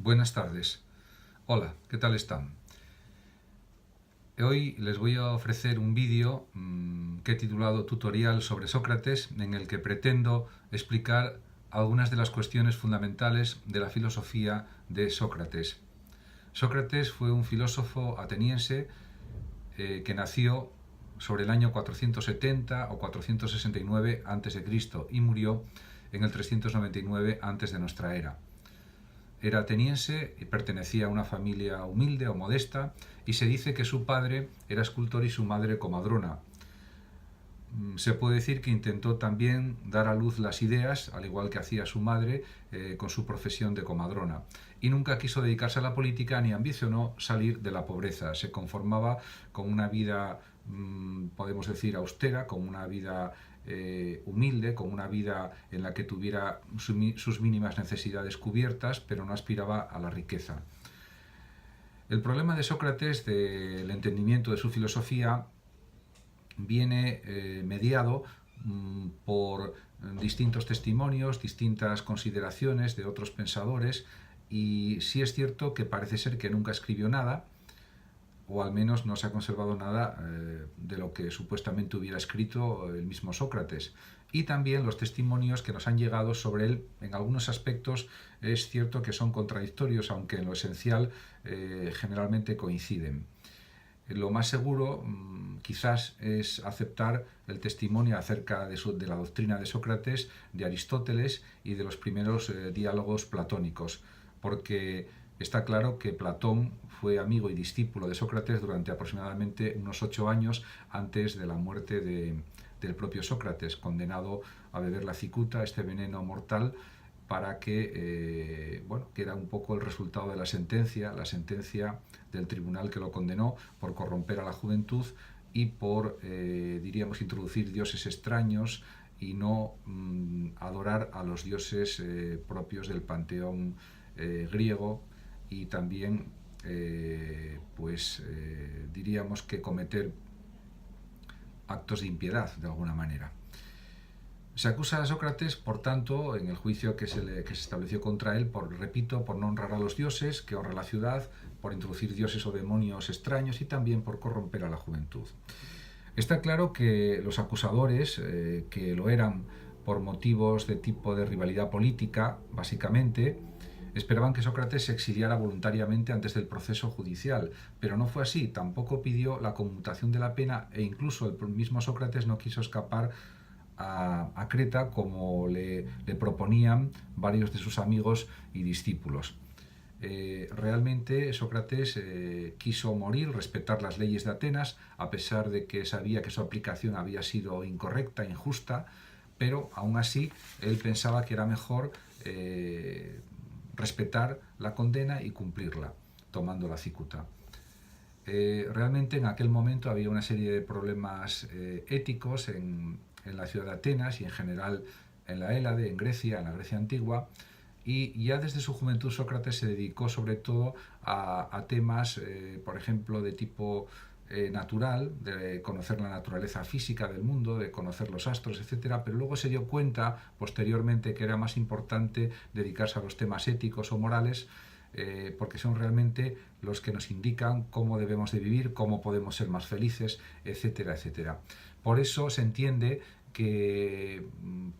Buenas tardes. Hola, ¿qué tal están? Hoy les voy a ofrecer un vídeo que he titulado Tutorial sobre Sócrates, en el que pretendo explicar algunas de las cuestiones fundamentales de la filosofía de Sócrates. Sócrates fue un filósofo ateniense que nació sobre el año 470 o 469 a.C. y murió en el 399 antes de nuestra era. Era ateniense y pertenecía a una familia humilde o modesta, y se dice que su padre era escultor y su madre comadrona. Se puede decir que intentó también dar a luz las ideas, al igual que hacía su madre con su profesión de comadrona. Y nunca quiso dedicarse a la política ni ambicionó salir de la pobreza. Se conformaba con una vida, podemos decir, austera, con una vida humilde, con una vida en la que tuviera sus mínimas necesidades cubiertas, pero no aspiraba a la riqueza. El problema de Sócrates, del entendimiento de su filosofía, viene mediado por distintos testimonios, distintas consideraciones de otros pensadores, y sí es cierto que parece ser que nunca escribió nada, o al menos no se ha conservado nada de lo que supuestamente hubiera escrito el mismo Sócrates. Y también los testimonios que nos han llegado sobre él, en algunos aspectos es cierto que son contradictorios, aunque en lo esencial generalmente coinciden. Lo más seguro quizás es aceptar el testimonio acerca de la doctrina de Sócrates, de Aristóteles y de los primeros diálogos platónicos, porque está claro que Platón fue amigo y discípulo de Sócrates durante aproximadamente unos 8 años antes de la muerte del propio Sócrates, condenado a beber la cicuta, este veneno mortal, para que, que era un poco el resultado de la sentencia del tribunal que lo condenó por corromper a la juventud y por, diríamos, introducir dioses extraños y no adorar a los dioses propios del panteón griego, y también, diríamos que cometer actos de impiedad de alguna manera. Se acusa a Sócrates, por tanto, en el juicio que se estableció contra él, por no honrar a los dioses, que honra la ciudad, por introducir dioses o demonios extraños y también por corromper a la juventud. Está claro que los acusadores, que lo eran por motivos de tipo de rivalidad política, básicamente, esperaban que Sócrates se exiliara voluntariamente antes del proceso judicial, pero no fue así. Tampoco pidió la conmutación de la pena, e incluso el mismo Sócrates no quiso escapar a Creta como le proponían varios de sus amigos y discípulos. Realmente Sócrates quiso morir, respetar las leyes de Atenas, a pesar de que sabía que su aplicación había sido incorrecta, injusta, pero aún así él pensaba que era mejor respetar la condena y cumplirla, tomando la cicuta. Realmente en aquel momento había una serie de problemas éticos en la ciudad de Atenas y en general en la Hélade, en Grecia, en la Grecia antigua, y ya desde su juventud Sócrates se dedicó sobre todo a temas, por ejemplo, de tipo natural, de conocer la naturaleza física del mundo, de conocer los astros, etcétera, pero luego se dio cuenta posteriormente que era más importante dedicarse a los temas éticos o morales, porque son realmente los que nos indican cómo debemos de vivir, cómo podemos ser más felices, etcétera, etcétera. Por eso se entiende que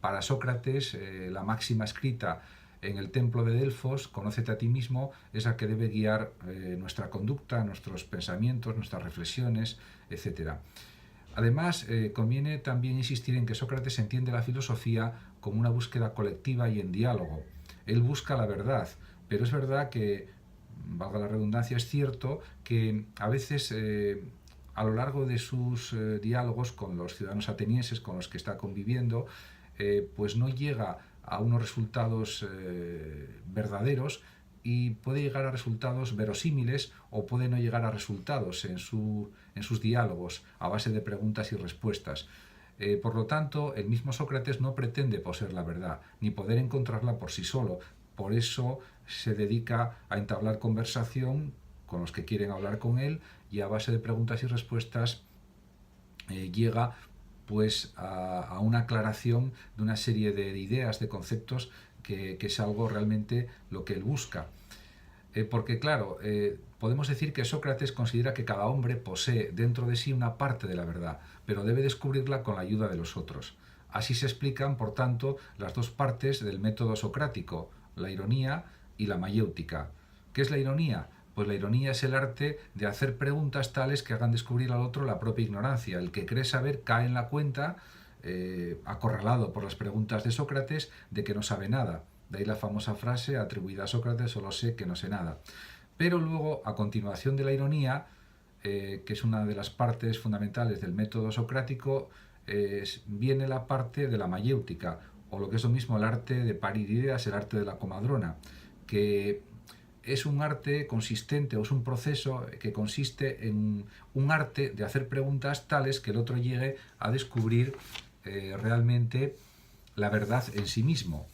para Sócrates la máxima escrita en el templo de Delfos, conócete a ti mismo, es la que debe guiar nuestra conducta, nuestros pensamientos, nuestras reflexiones, etcétera. Además, conviene también insistir en que Sócrates entiende la filosofía como una búsqueda colectiva y en diálogo. Él busca la verdad, pero es verdad que, valga la redundancia, es cierto que a veces a lo largo de sus diálogos con los ciudadanos atenienses con los que está conviviendo, pues no llega a unos resultados verdaderos, y puede llegar a resultados verosímiles o puede no llegar a resultados en sus diálogos a base de preguntas y respuestas. Por lo tanto, el mismo Sócrates no pretende poseer la verdad, ni poder encontrarla por sí solo. Por eso se dedica a entablar conversación con los que quieren hablar con él, y a base de preguntas y respuestas llega pues a una aclaración de una serie de ideas, de conceptos, que es algo realmente lo que él busca. Porque claro, podemos decir que Sócrates considera que cada hombre posee dentro de sí una parte de la verdad, pero debe descubrirla con la ayuda de los otros. Así se explican, por tanto, las dos partes del método socrático, la ironía y la mayéutica. ¿Qué es la ironía? Pues la ironía es el arte de hacer preguntas tales que hagan descubrir al otro la propia ignorancia. El que cree saber cae en la cuenta, acorralado por las preguntas de Sócrates, de que no sabe nada. De ahí la famosa frase atribuida a Sócrates: solo sé que no sé nada. Pero luego, a continuación de la ironía, que es una de las partes fundamentales del método socrático, viene la parte de la mayéutica, o lo que es lo mismo, el arte de parir ideas, el arte de la comadrona, que es un arte consistente, o es un proceso que consiste en un arte de hacer preguntas tales que el otro llegue a descubrir realmente la verdad en sí mismo.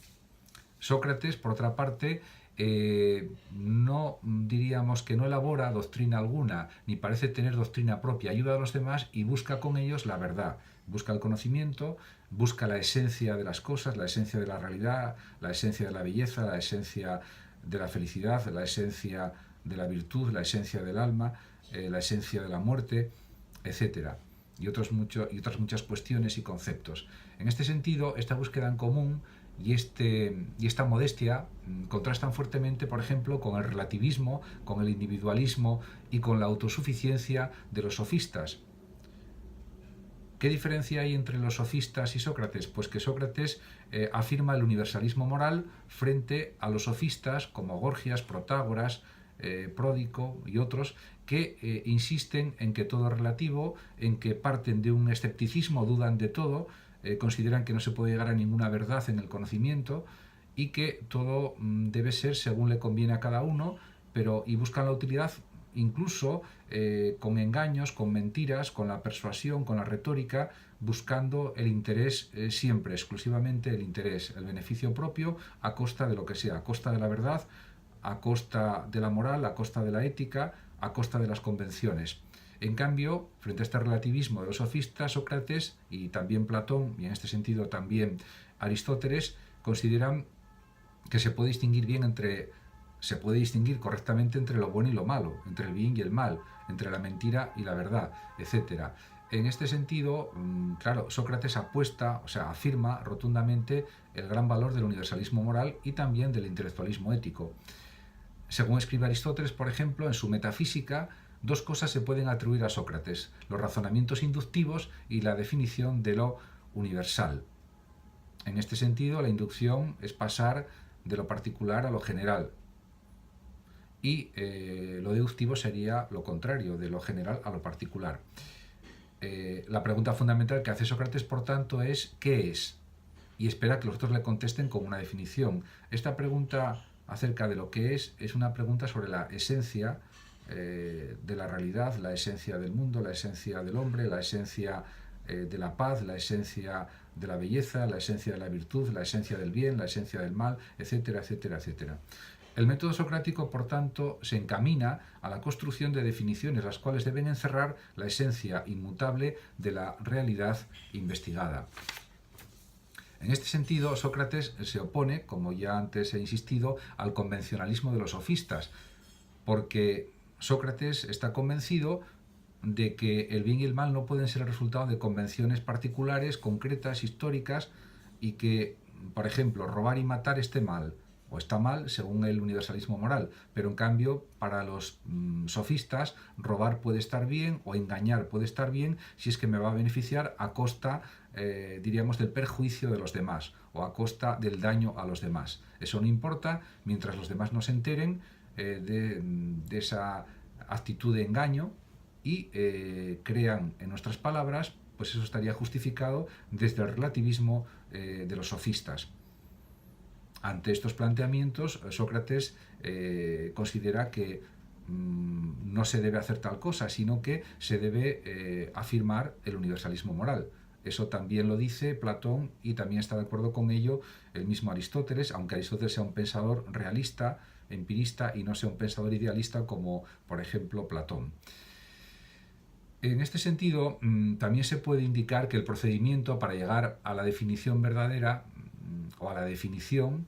Sócrates, por otra parte, no diríamos que no elabora doctrina alguna, ni parece tener doctrina propia, ayuda a los demás y busca con ellos la verdad, busca el conocimiento, busca la esencia de las cosas, la esencia de la realidad, la esencia de la belleza, la esencia de la felicidad, la esencia de la virtud, la esencia del alma, la esencia de la muerte, etcétera. Y otras muchas cuestiones y conceptos. En este sentido, esta búsqueda en común y esta modestia contrastan fuertemente, por ejemplo, con el relativismo, con el individualismo y con la autosuficiencia de los sofistas. ¿Qué diferencia hay entre los sofistas y Sócrates? Pues que Sócrates afirma el universalismo moral frente a los sofistas como Gorgias, Protágoras, Pródico y otros, que insisten en que todo es relativo, en que parten de un escepticismo, dudan de todo, consideran que no se puede llegar a ninguna verdad en el conocimiento y que todo debe ser según le conviene a cada uno, y buscan la utilidad incluso con engaños, con mentiras, con la persuasión, con la retórica, buscando el interés, siempre, exclusivamente el interés, el beneficio propio a costa de lo que sea, a costa de la verdad, a costa de la moral, a costa de la ética, a costa de las convenciones. En cambio, frente a este relativismo de los sofistas, Sócrates y también Platón, y en este sentido también Aristóteles, consideran que se puede distinguir correctamente entre lo bueno y lo malo, entre el bien y el mal, entre la mentira y la verdad, etc. En este sentido, claro, Sócrates afirma rotundamente el gran valor del universalismo moral y también del intelectualismo ético. Según escribe Aristóteles, por ejemplo, en su Metafísica, dos cosas se pueden atribuir a Sócrates: los razonamientos inductivos y la definición de lo universal. En este sentido, la inducción es pasar de lo particular a lo general, y lo deductivo sería lo contrario, de lo general a lo particular. La pregunta fundamental que hace Sócrates, por tanto, es ¿qué es? Y espera que los otros le contesten con una definición. Esta pregunta acerca de lo que es una pregunta sobre la esencia de la realidad, la esencia del mundo, la esencia del hombre, la esencia de la paz, la esencia de la belleza, la esencia de la virtud, la esencia del bien, la esencia del mal, etcétera, etcétera, etcétera. El método socrático, por tanto, se encamina a la construcción de definiciones, las cuales deben encerrar la esencia inmutable de la realidad investigada. En este sentido, Sócrates se opone, como ya antes he insistido, al convencionalismo de los sofistas, porque Sócrates está convencido de que el bien y el mal no pueden ser el resultado de convenciones particulares, concretas, históricas, y que, por ejemplo, robar y matar esté mal, o está mal según el universalismo moral, pero en cambio para los sofistas robar puede estar bien o engañar puede estar bien si es que me va a beneficiar a costa, diríamos, del perjuicio de los demás o a costa del daño a los demás. Eso no importa mientras los demás no se enteren de esa actitud de engaño y crean en nuestras palabras, pues eso estaría justificado desde el relativismo de los sofistas. Ante estos planteamientos, Sócrates considera que no se debe hacer tal cosa, sino que se debe afirmar el universalismo moral. Eso también lo dice Platón y también está de acuerdo con ello el mismo Aristóteles, aunque Aristóteles sea un pensador realista, empirista, y no sea un pensador idealista como, por ejemplo, Platón. En este sentido, también se puede indicar que el procedimiento para llegar a la definición verdadera o a la definición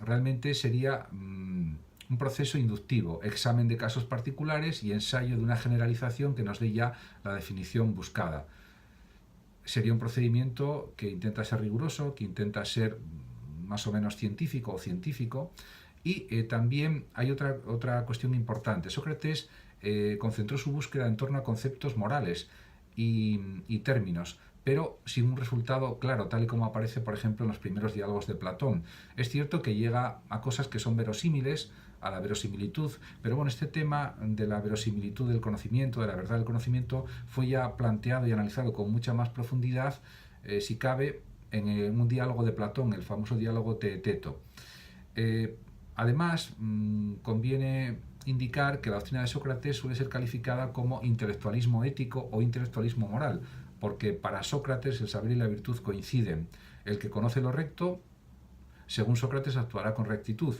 realmente sería un proceso inductivo, examen de casos particulares y ensayo de una generalización que nos dé ya la definición buscada. Sería un procedimiento que intenta ser riguroso, que intenta ser más o menos científico o científico. Y también hay otra cuestión importante. Sócrates concentró su búsqueda en torno a conceptos morales y términos, pero sin un resultado claro, tal y como aparece, por ejemplo, en los primeros diálogos de Platón. Es cierto que llega a cosas que son verosímiles, a la verosimilitud, pero bueno, este tema de la verosimilitud del conocimiento, de la verdad del conocimiento, fue ya planteado y analizado con mucha más profundidad, si cabe, en un diálogo de Platón, el famoso diálogo Teeteto. Además, conviene indicar que la doctrina de Sócrates suele ser calificada como intelectualismo ético o intelectualismo moral, porque para Sócrates el saber y la virtud coinciden. El que conoce lo recto, según Sócrates, actuará con rectitud,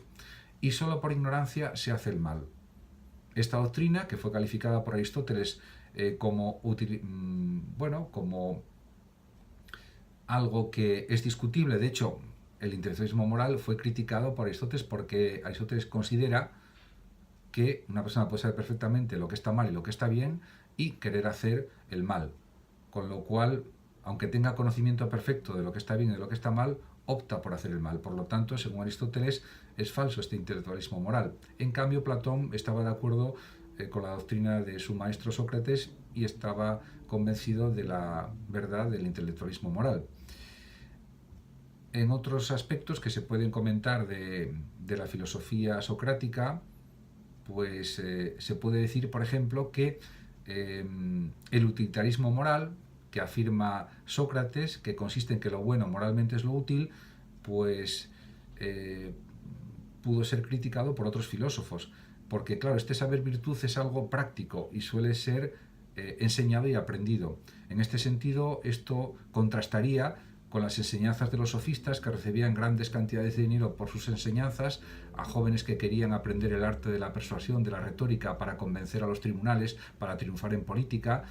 y solo por ignorancia se hace el mal. Esta doctrina, que fue calificada por Aristóteles como algo que es discutible, de hecho, el intelectualismo moral fue criticado por Aristóteles porque Aristóteles considera que una persona puede saber perfectamente lo que está mal y lo que está bien y querer hacer el mal. Con lo cual, aunque tenga conocimiento perfecto de lo que está bien y de lo que está mal, opta por hacer el mal. Por lo tanto, según Aristóteles, es falso este intelectualismo moral. En cambio, Platón estaba de acuerdo con la doctrina de su maestro Sócrates y estaba convencido de la verdad del intelectualismo moral. En otros aspectos que se pueden comentar de la filosofía socrática, pues se puede decir, por ejemplo, que el utilitarismo moral, que afirma Sócrates, que consiste en que lo bueno moralmente es lo útil, pues pudo ser criticado por otros filósofos, porque claro, este saber virtud es algo práctico y suele ser enseñado y aprendido. En este sentido, esto contrastaría con las enseñanzas de los sofistas, que recibían grandes cantidades de dinero por sus enseñanzas a jóvenes que querían aprender el arte de la persuasión, de la retórica, para convencer a los tribunales, para triunfar en política,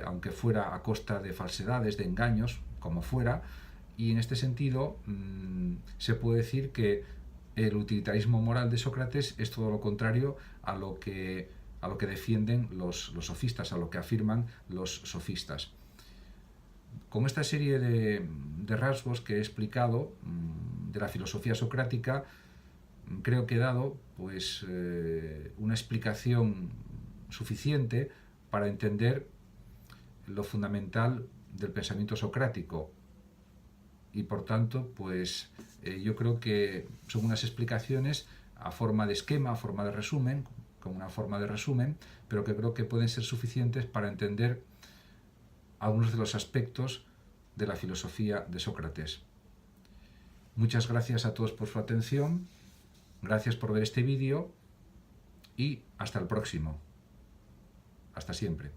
aunque fuera a costa de falsedades, de engaños, como fuera. Y en este sentido se puede decir que el utilitarismo moral de Sócrates es todo lo contrario a lo que defienden los sofistas, a lo que afirman los sofistas. Con esta serie de rasgos que he explicado de la filosofía socrática, creo que he dado pues, una explicación suficiente para entender lo fundamental del pensamiento socrático. Y por tanto, pues yo creo que son unas explicaciones a forma de esquema, a forma de resumen, como una forma de resumen, pero que creo que pueden ser suficientes para entender algunos de los aspectos de la filosofía de Sócrates. Muchas gracias a todos por su atención, gracias por ver este vídeo y hasta el próximo. Hasta siempre.